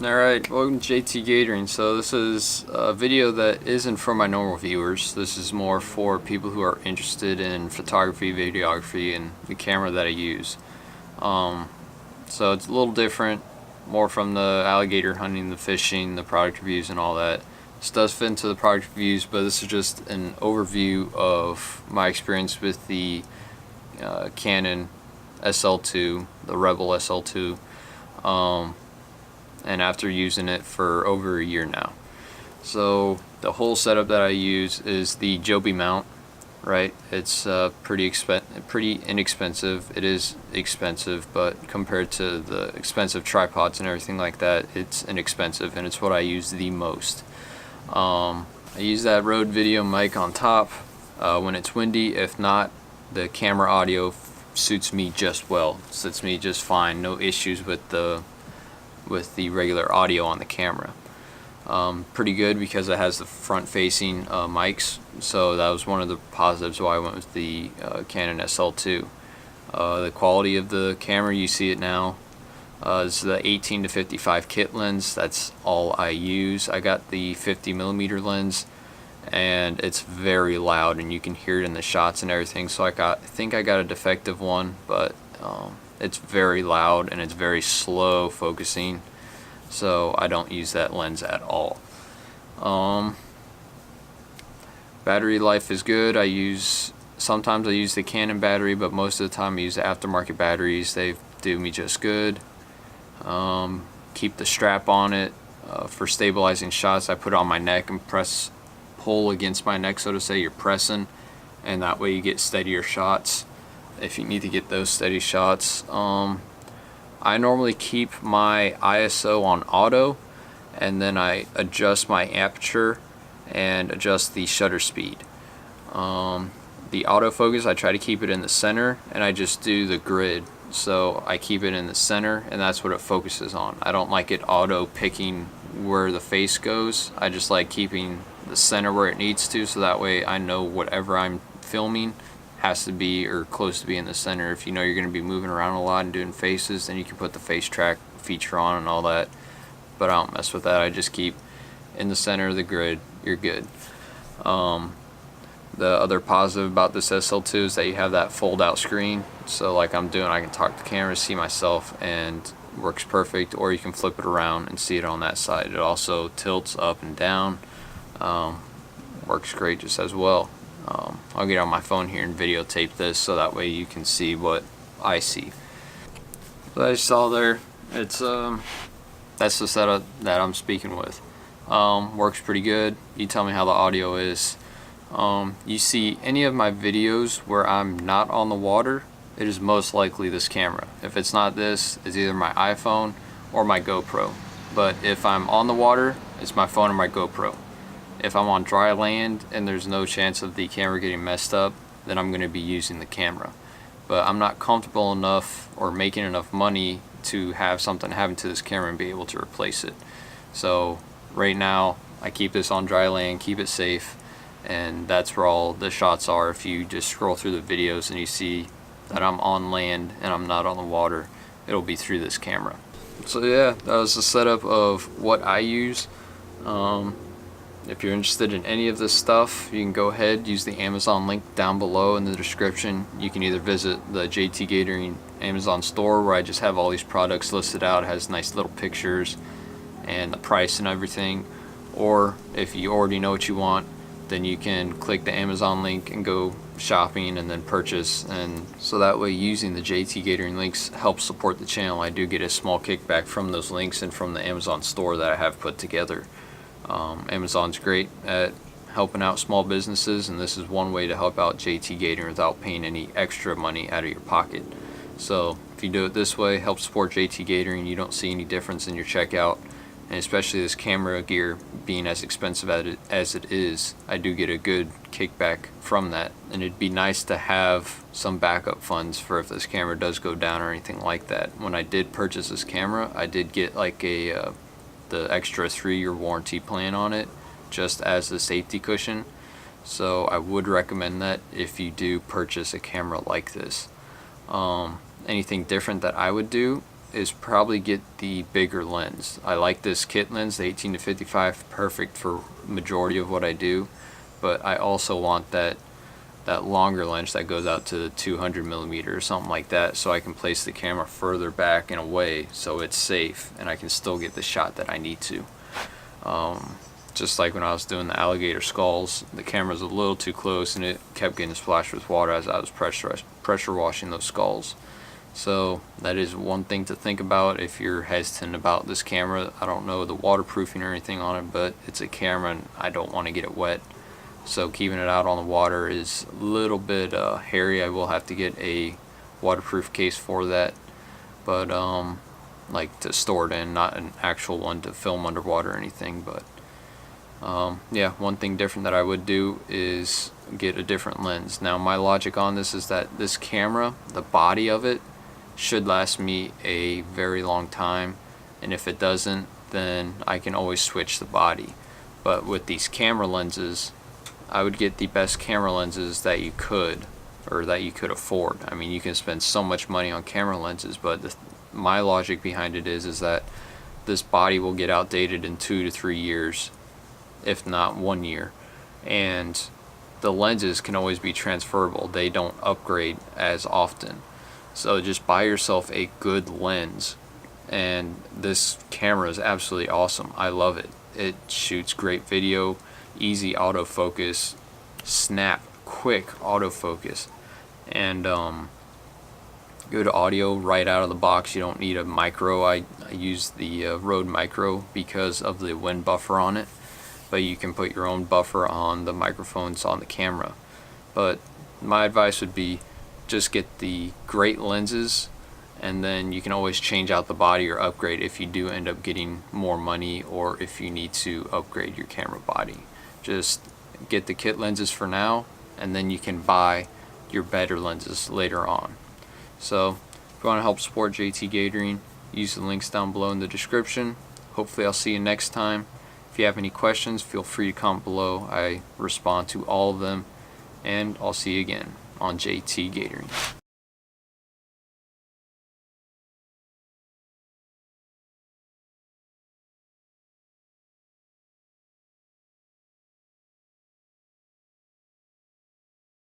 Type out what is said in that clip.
Alright, welcome to JT Gatoring. So this is a video that isn't for my normal viewers. This is more for people who are interested in photography, videography, and the camera that I use. So it's a little different, more from the alligator hunting, the fishing, the product reviews, and all that. This does fit into the product reviews, but this is just an overview of my experience with the Canon SL2, the Rebel SL2. And after using it for over a year now. So the whole setup that I use is the Joby mount, right? It's pretty inexpensive. It is expensive, but compared to the expensive tripods and everything like that, it's inexpensive, and it's what I use the most. I use that Rode video mic on top when it's windy. If not, the camera audio suits me just well. Suits me just fine. No issues with the regular audio on the camera. Pretty good because it has the front facing mics, so that was one of the positives why I went with the Canon SL2. The quality of the camera, you see it now, is the 18 to 55 kit lens. That's all I use. I got the 50mm lens, and it's very loud, and you can hear it in the shots and everything. So I think I got a defective one, but it's very loud and it's very slow focusing, so I don't use that lens at all. Battery life is good. Sometimes I use the Canon battery, but most of the time I use the aftermarket batteries. They do me just good. Keep the strap on it for stabilizing shots. I put it on my neck and pull against my neck, so to say. You're pressing, and that way you get steadier shots if you need to get those steady shots. I normally keep my ISO on auto, and then I adjust my aperture and adjust the shutter speed. The autofocus, I try to keep it in the center, and I just do the grid. So I keep it in the center, and that's what it focuses on. I don't like it auto picking where the face goes. I just like keeping the center where it needs to, so that way I know whatever I'm filming has to be or close to be in the center. If you know you're going to be moving around a lot and doing faces, then you can put the face track feature on and all that, but I don't mess with that. I just keep in the center of the grid. You're good. The other positive about this SL2 is that you have that fold out screen, so like I'm doing, I can talk to the camera, see myself, and works perfect. Or you can flip it around and see it on that side. It also tilts up and down. Works great just as well. I'll get on my phone here and videotape this, so that way you can see what I see. So as you saw there, it's that's the setup that I'm speaking with. Works pretty good. You tell me how the audio is. You see any of my videos where I'm not on the water, it is most likely this camera. If it's not this, it's either my iPhone or my GoPro. But if I'm on the water, it's my phone or my GoPro. If I'm on dry land and there's no chance of the camera getting messed up, then I'm going to be using the camera. But I'm not comfortable enough or making enough money to have something happen to this camera and be able to replace it. So right now I keep this on dry land, keep it safe, and that's where all the shots are. If you just scroll through the videos and you see that I'm on land and I'm not on the water, it'll be through this camera. So yeah, that was the setup of what I use. If you're interested in any of this stuff, you can go ahead, use the Amazon link down below in the description. You can either visit the JT Gatoring Amazon store, where I just have all these products listed out. It has nice little pictures and the price and everything. Or if you already know what you want, then you can click the Amazon link and go shopping and then purchase. And so that way, using the JT Gatoring links helps support the channel. I do get a small kickback from those links and from the Amazon store that I have put together. Amazon's great at helping out small businesses, and this is one way to help out JT Gatoring without paying any extra money out of your pocket. So if you do it this way, help support JT Gatoring, you don't see any difference in your checkout. And especially this camera gear being as expensive as it is, I do get a good kickback from that. And it'd be nice to have some backup funds for if this camera does go down or anything like that. When I did purchase this camera, I did get like the extra 3-year warranty plan on it, just as a safety cushion. So I would recommend that if you do purchase a camera like this. Anything different that I would do is probably get the bigger lens. I like this kit lens, the 18 to 55, perfect for majority of what I do, but I also want that longer lens that goes out to the 200 millimeter or something like that, so I can place the camera further back and away so it's safe and I can still get the shot that I need to. Just like when I was doing the alligator skulls, the camera was a little too close and it kept getting splashed with water as I was pressure washing those skulls. So that is one thing to think about if you're hesitant about this camera. I don't know the waterproofing or anything on it, but it's a camera and I don't want to get it wet. So keeping it out on the water is a little bit hairy. I will have to get a waterproof case for that, but like to store it in, not an actual one to film underwater or anything. But yeah, one thing different that I would do is get a different lens. Now my logic on this is that this camera, the body of it, should last me a very long time, and if it doesn't, then I can always switch the body. But with these camera lenses, I would get the best camera lenses that you could, or that you could afford. I mean, you can spend so much money on camera lenses, but my logic behind it is that this body will get outdated in 2 to 3 years, if not 1 year, and the lenses can always be transferable. They don't upgrade as often. So just buy yourself a good lens, and this camera is absolutely awesome. I love it. It shoots great video, easy autofocus, snap, quick autofocus, and good audio right out of the box. You don't need a micro. I use the Rode Micro because of the wind buffer on it, but you can put your own buffer on the microphones on the camera. But my advice would be just get the great lenses, and then you can always change out the body or upgrade if you do end up getting more money, or if you need to upgrade your camera body. Just get the kit lenses for now, and then you can buy your better lenses later on. So if you want to help support JT Gatoring, use the links down below in the description. Hopefully I'll see you next time. If you have any questions, feel free to comment below. I respond to all of them, and I'll see you again on JT Gatoring.